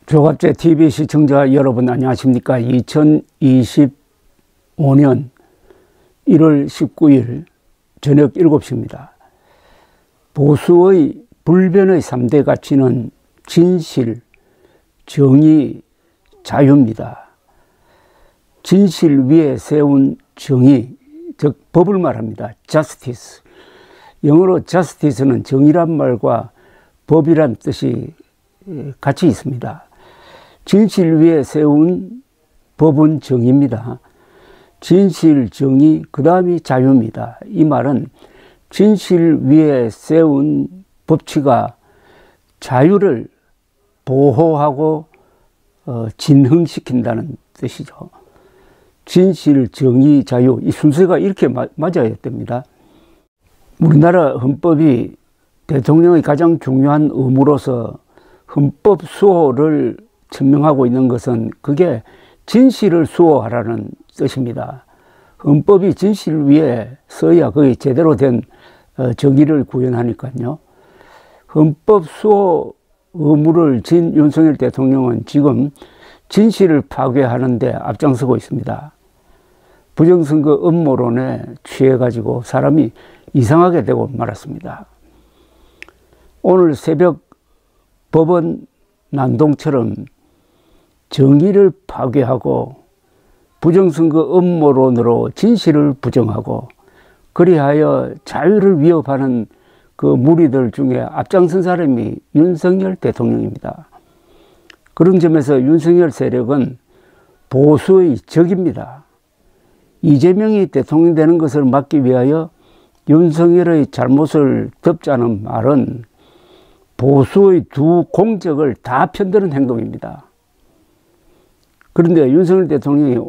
조갑제 TV 시청자 여러분 안녕하십니까. 2025년 1월 19일 저녁 7시입니다. 보수의 불변의 3대 가치는 진실, 정의, 자유입니다. 진실 위에 세운 정의, 즉 법을 말합니다. justice. 영어로 justice는 정의란 말과 법이란 뜻이 같이 있습니다. 진실 위에 세운 법은 정의입니다. 진실, 정의, 그 다음이 자유입니다. 이 말은 진실 위에 세운 법치가 자유를 보호하고 진흥시킨다는 뜻이죠. 진실, 정의, 자유, 이 순서가 이렇게 맞아야 됩니다. 우리나라 헌법이 대통령의 가장 중요한 의무로서 헌법 수호를 천명하고 있는 것은 그게 진실을 수호하라는 뜻입니다. 헌법이 진실 위에 서야 거의 제대로 된 정의를 구현하니까요. 헌법 수호 의무를 진 윤석열 대통령은 지금 진실을 파괴하는 데 앞장서고 있습니다. 부정선거 음모론에 취해가지고 사람이 이상하게 되고 말았습니다. 오늘 새벽 법원 난동처럼 정의를 파괴하고 부정선거 음모론으로 진실을 부정하고 그리하여 자유를 위협하는 그 무리들 중에 앞장선 사람이 윤석열 대통령입니다. 그런 점에서 윤석열 세력은 보수의 적입니다. 이재명이 대통령 되는 것을 막기 위하여 윤석열의 잘못을 덮자는 말은 보수의 두 공적을 다 편드는 행동입니다. 그런데 윤석열 대통령이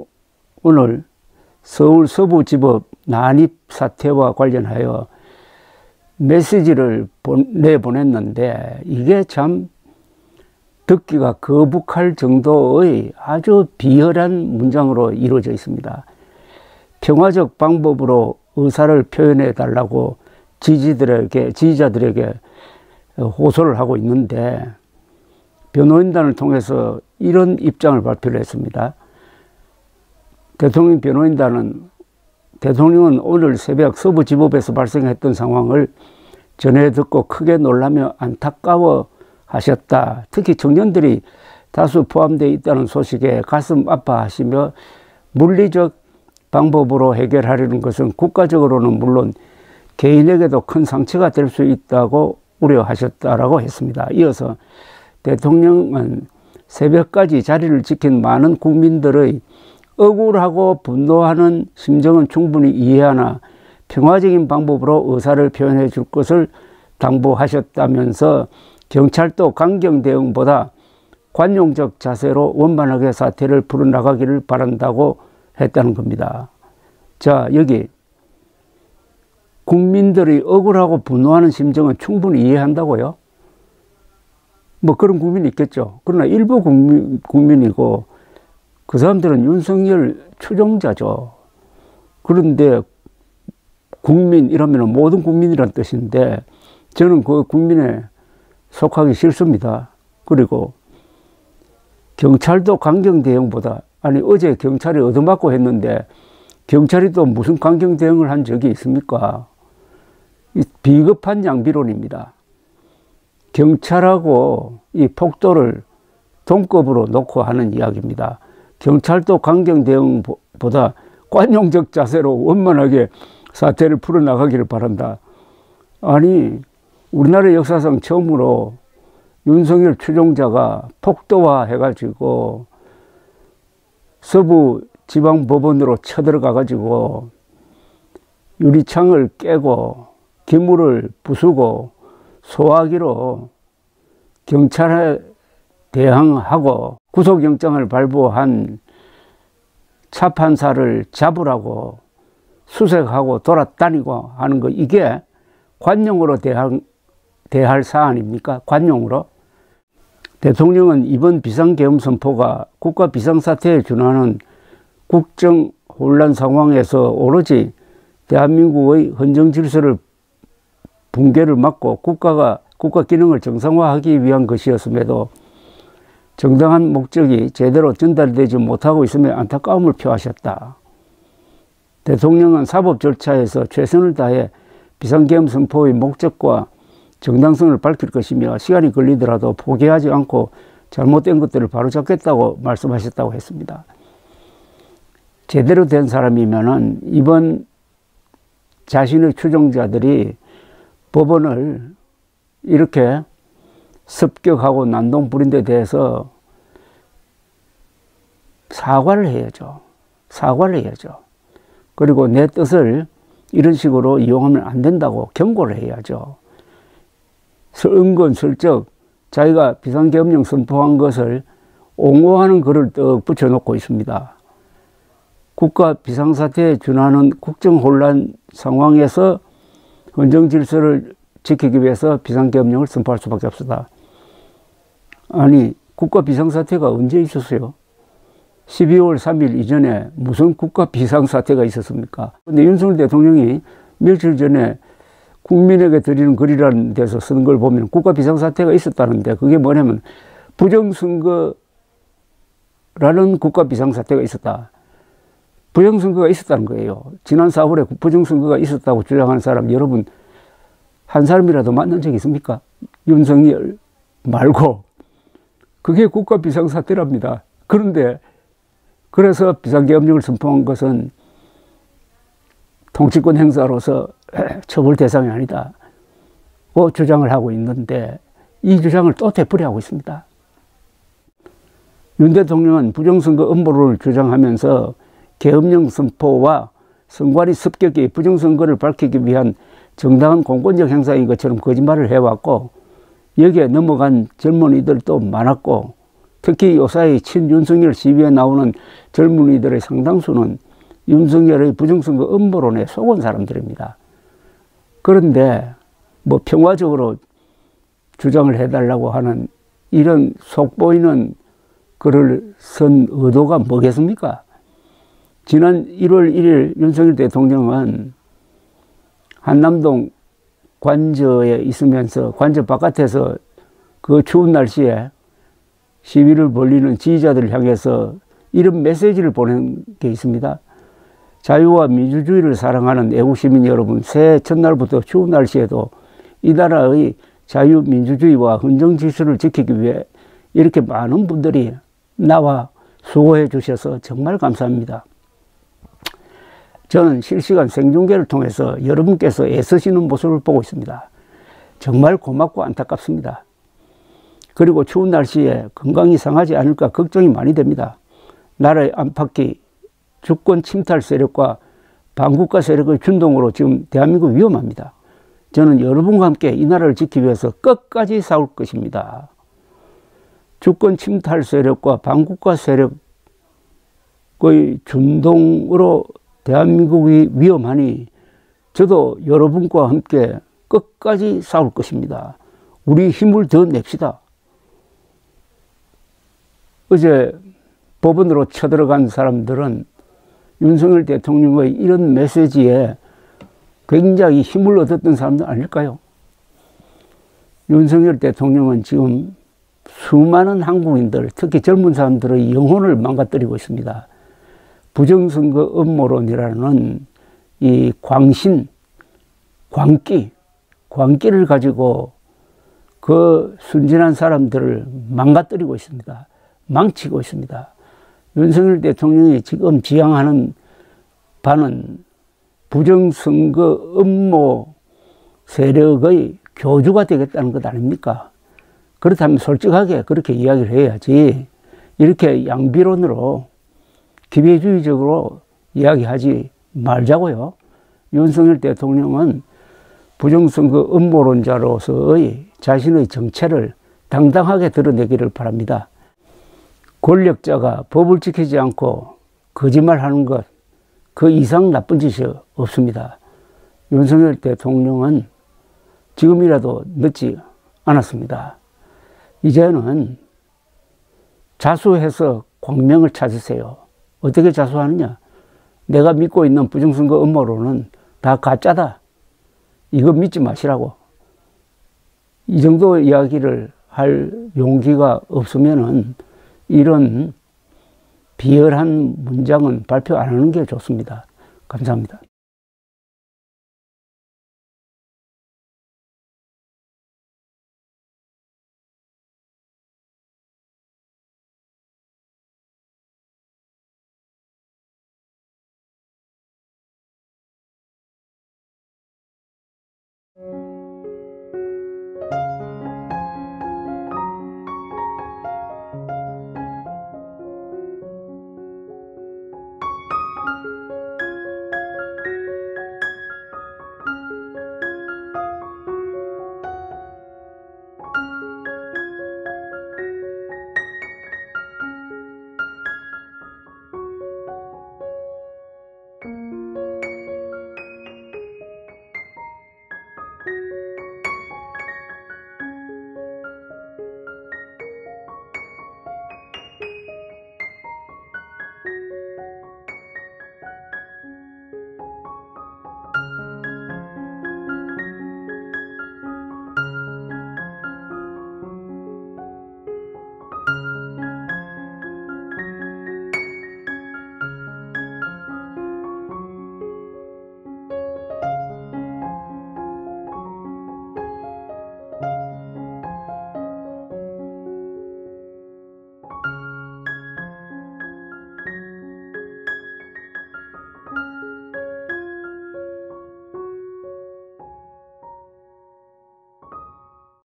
오늘 서울 서부지법 난입 사태와 관련하여 메시지를 내보냈는데 이게 참 듣기가 거북할 정도의 아주 비열한 문장으로 이루어져 있습니다. 평화적 방법으로 의사를 표현해 달라고 지지자들에게 호소를 하고 있는데 변호인단을 통해서 이런 입장을 발표를 했습니다. 대통령 변호인단은 대통령은 오늘 새벽 서부지법에서 발생했던 상황을 전해 듣고 크게 놀라며 안타까워 하셨다. 특히 청년들이 다수 포함되어 있다는 소식에 가슴 아파하시며 물리적 방법으로 해결하려는 것은 국가적으로는 물론 개인에게도 큰 상처가 될 수 있다고 우려하셨다라고 했습니다. 이어서 대통령은 새벽까지 자리를 지킨 많은 국민들의 억울하고 분노하는 심정은 충분히 이해하나 평화적인 방법으로 의사를 표현해 줄 것을 당부하셨다면서 경찰도 강경 대응보다 관용적 자세로 원만하게 사태를 풀어나가기를 바란다고 했다는 겁니다. 자, 여기 국민들이 억울하고 분노하는 심정은 충분히 이해한다고요? 뭐 그런 국민이 있겠죠. 그러나 일부 국민이고 그 사람들은 윤석열 추종자죠. 그런데 국민 이러면 모든 국민이란 뜻인데 저는 그 국민에 속하기 싫습니다. 그리고 경찰도 강경 대응보다 아니 어제 경찰이 얻어맞고 했는데 경찰이 또 무슨 강경 대응을 한 적이 있습니까? 비겁한 양비론입니다. 경찰하고 이 폭도를 동급으로 놓고 하는 이야기입니다. 경찰도 강경 대응보다 관용적 자세로 원만하게 사태를 풀어나가기를 바란다. 아니 우리나라 역사상 처음으로 윤석열 추종자가 폭도화 해가지고 서부 지방법원으로 쳐들어가가지고 유리창을 깨고 기물을 부수고 소화기로 경찰에 대항하고 구속영장을 발부한 차 판사를 잡으라고 수색하고 돌아다니고 하는 거 이게 관용으로 대할 사안입니까? 관용으로? 대통령은 이번 비상계엄선포가 국가 비상사태에 준하는 국정 혼란 상황에서 오로지 대한민국의 헌정질서를 붕괴를 막고 국가 기능을 정상화하기 위한 것이었음에도 정당한 목적이 제대로 전달되지 못하고 있음에 안타까움을 표하셨다. 대통령은 사법 절차에서 최선을 다해 비상계엄 선포의 목적과 정당성을 밝힐 것이며 시간이 걸리더라도 포기하지 않고 잘못된 것들을 바로잡겠다고 말씀하셨다고 했습니다. 제대로 된 사람이면은 이번 자신의 추종자들이 법원을 이렇게 습격하고 난동 부린 데 대해서 사과를 해야죠. 사과를 해야죠. 그리고 내 뜻을 이런 식으로 이용하면 안 된다고 경고를 해야죠. 은근슬쩍 자기가 비상계엄령 선포한 것을 옹호하는 글을 떡 붙여놓고 있습니다. 국가 비상사태에 준하는 국정혼란 상황에서 헌정질서를 지키기 위해서 비상계엄령을 선포할 수밖에 없었다. 아니, 국가 비상사태가 언제 있었어요? 12월 3일 이전에 무슨 국가 비상사태가 있었습니까? 근데 윤석열 대통령이 며칠 전에 국민에게 드리는 글이라는 데서 쓴 걸 보면 국가 비상사태가 있었다는데 그게 뭐냐면 부정선거라는 국가 비상사태가 있었다. 부정선거가 있었다는 거예요. 지난 4월에 부정선거가 있었다고 주장하는 사람 여러분 한 사람이라도 만난 적 있습니까? 윤석열 말고. 그게 국가 비상사태랍니다. 그런데 그래서 비상계엄령을 선포한 것은 통치권 행사로서 처벌 대상이 아니다. 고 주장을 하고 있는데 이 주장을 또 되풀이하고 있습니다. 윤 대통령은 부정선거 음모론을 주장하면서 계엄령 선포와 선관위 습격이 부정선거를 밝히기 위한 정당한 공권력 행사인 것처럼 거짓말을 해왔고 여기에 넘어간 젊은이들도 많았고 특히 요사이 친윤석열 시위에 나오는 젊은이들의 상당수는 윤석열의 부정선거 음모론에 속은 사람들입니다. 그런데 뭐 평화적으로 주장을 해달라고 하는 이런 속보이는 글을 쓴 의도가 뭐겠습니까? 지난 1월 1일 윤석열 대통령은 한남동 관저에 있으면서 관저 바깥에서 그 추운 날씨에 시위를 벌이는 지지자들을 향해서 이런 메시지를 보낸 게 있습니다. 자유와 민주주의를 사랑하는 애국시민 여러분, 새해 첫날부터 추운 날씨에도 이 나라의 자유민주주의와 헌정질서를 지키기 위해 이렇게 많은 분들이 나와 수고해 주셔서 정말 감사합니다. 저는 실시간 생중계를 통해서 여러분께서 애쓰시는 모습을 보고 있습니다. 정말 고맙고 안타깝습니다. 그리고 추운 날씨에 건강이 상하지 않을까 걱정이 많이 됩니다. 나라의 안팎이 주권 침탈 세력과 반국가 세력의 준동으로 지금 대한민국 위험합니다. 저는 여러분과 함께 이 나라를 지키기 위해서 끝까지 싸울 것입니다. 주권 침탈 세력과 반국가 세력의 준동으로 대한민국이 위험하니 저도 여러분과 함께 끝까지 싸울 것입니다. 우리 힘을 더 냅시다. 어제 법원으로 쳐들어간 사람들은 윤석열 대통령의 이런 메시지에 굉장히 힘을 얻었던 사람들 아닐까요? 윤석열 대통령은 지금 수많은 한국인들, 특히 젊은 사람들의 영혼을 망가뜨리고 있습니다. 부정선거 음모론이라는 이 광기를 가지고 그 순진한 사람들을 망가뜨리고 있습니다. 망치고 있습니다. 윤석열 대통령이 지금 지향하는 바는 부정선거 음모 세력의 교주가 되겠다는 것 아닙니까? 그렇다면 솔직하게 그렇게 이야기를 해야지 이렇게 양비론으로 기회주의적으로 이야기하지 말자고요. 윤석열 대통령은 부정선거 음모론자로서의 자신의 정체를 당당하게 드러내기를 바랍니다. 권력자가 법을 지키지 않고 거짓말하는 것, 그 이상 나쁜 짓이 없습니다. 윤석열 대통령은 지금이라도 늦지 않았습니다. 이제는 자수해서 광명을 찾으세요. 어떻게 자수하느냐? 내가 믿고 있는 부정선거 음모론은 다 가짜다. 이거 믿지 마시라고. 이 정도 이야기를 용기가 없으면은 이런 비열한 문장은 발표 안 하는 게 좋습니다. 감사합니다.